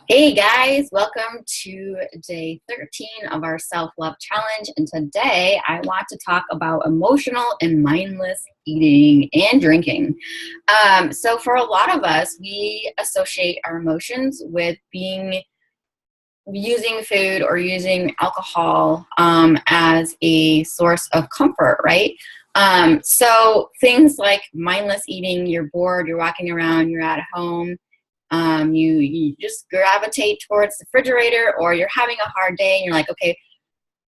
Hey guys, welcome to day 13 of our self-love challenge. And today I want to talk about emotional and mindless eating and drinking. So for a lot of us, we associate our emotions with using food or using alcohol as a source of comfort, right? So things like mindless eating, you're bored, you're walking around, you're at home, you just gravitate towards the refrigerator, or you're having a hard day and you're like, okay,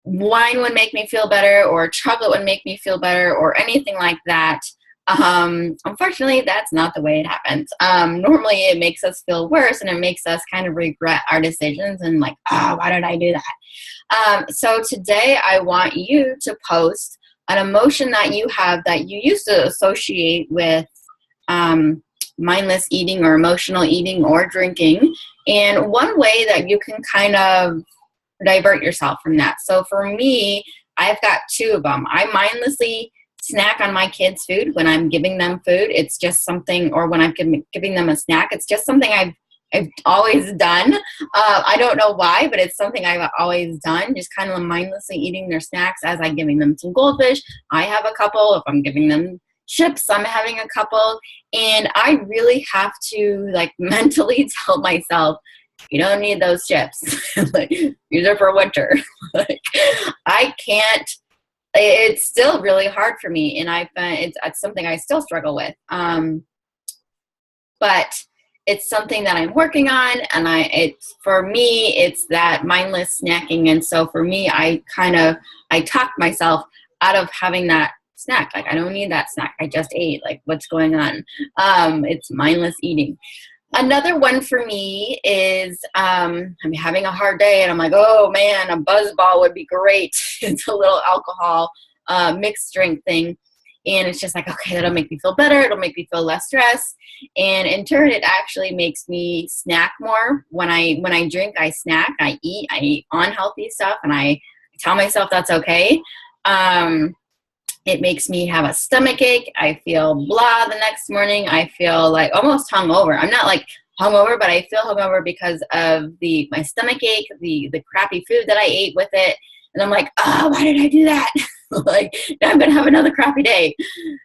wine would make me feel better, or chocolate would make me feel better, or anything like that. Unfortunately, that's not the way it happens. Normally it makes us feel worse, and it makes us kind of regret our decisions and like, oh, why did I do that? So today I want you to post an emotion that you have that you used to associate with mindless eating or emotional eating or drinking, and one way that you can kind of divert yourself from that. So for me, I've got two of them. I mindlessly snack on my kids' food when I'm giving them food. It's just something, or when I'm giving them a snack, it's just something I've always done. I don't know why, but it's something I've always done, just kind of mindlessly eating their snacks as I'm giving them some goldfish. I have a couple. If I'm giving them chips, I'm having a couple. And I really have to like mentally tell myself, you don't need those chips. Like, these are for winter. Like, I can't. It's still really hard for me, and it's something I still struggle with. But it's something that I'm working on, and for me, it's that mindless snacking. And so for me, I talk myself out of having that snack. Like, I don't need that snack. I just ate. Like, what's going on? It's mindless eating. Another one for me is I'm having a hard day and I'm like, oh man, a buzz ball would be great. It's a little alcohol mixed drink thing. And it's just like, okay, that'll make me feel better. It'll make me feel less stressed. And in turn, it actually makes me snack more. When I drink, I snack, I eat unhealthy stuff, and I tell myself that's okay. It makes me have a stomach ache. I feel blah the next morning. I feel like almost hungover. I'm not like hungover, but I feel hungover because of my stomach ache, the crappy food that I ate with it. And I'm like, oh, why did I do that? Like, I'm going to have another crappy day.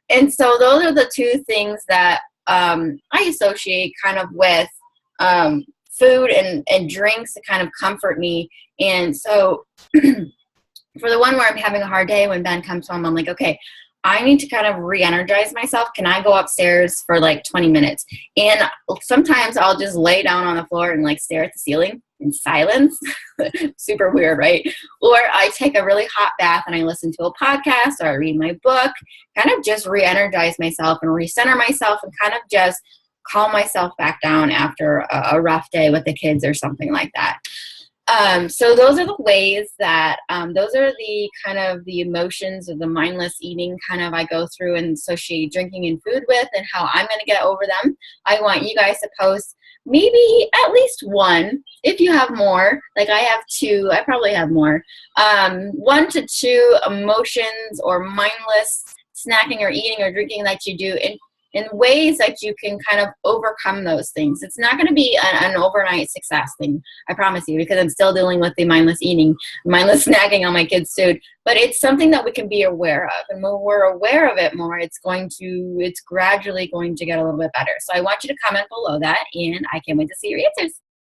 And so those are the two things that I associate kind of with food and drinks to kind of comfort me. And so for the one where I'm having a hard day, when Ben comes home, I'm like, okay, I need to kind of re-energize myself. Can I go upstairs for like 20 minutes? And sometimes I'll just lay down on the floor and like stare at the ceiling in silence. Super weird, right? Or I take a really hot bath and I listen to a podcast, or I read my book, kind of just re-energize myself and recenter myself and kind of just calm myself back down after a rough day with the kids or something like that. So those are the ways that, those are the kind of the emotions of the mindless eating kind of I go through and associate drinking and food with, and how I'm going to get over them. I want you guys to post maybe at least one. If you have more, like I have two, I probably have more, 1 to 2 emotions or mindless snacking or eating or drinking that you do in ways that you can kind of overcome those things. It's not going to be an overnight success thing, I promise you, because I'm still dealing with the mindless eating, mindless snacking on my kids' food. But it's something that we can be aware of. And when we're aware of it more, it's gradually going to get a little bit better. So I want you to comment below that, and I can't wait to see your answers.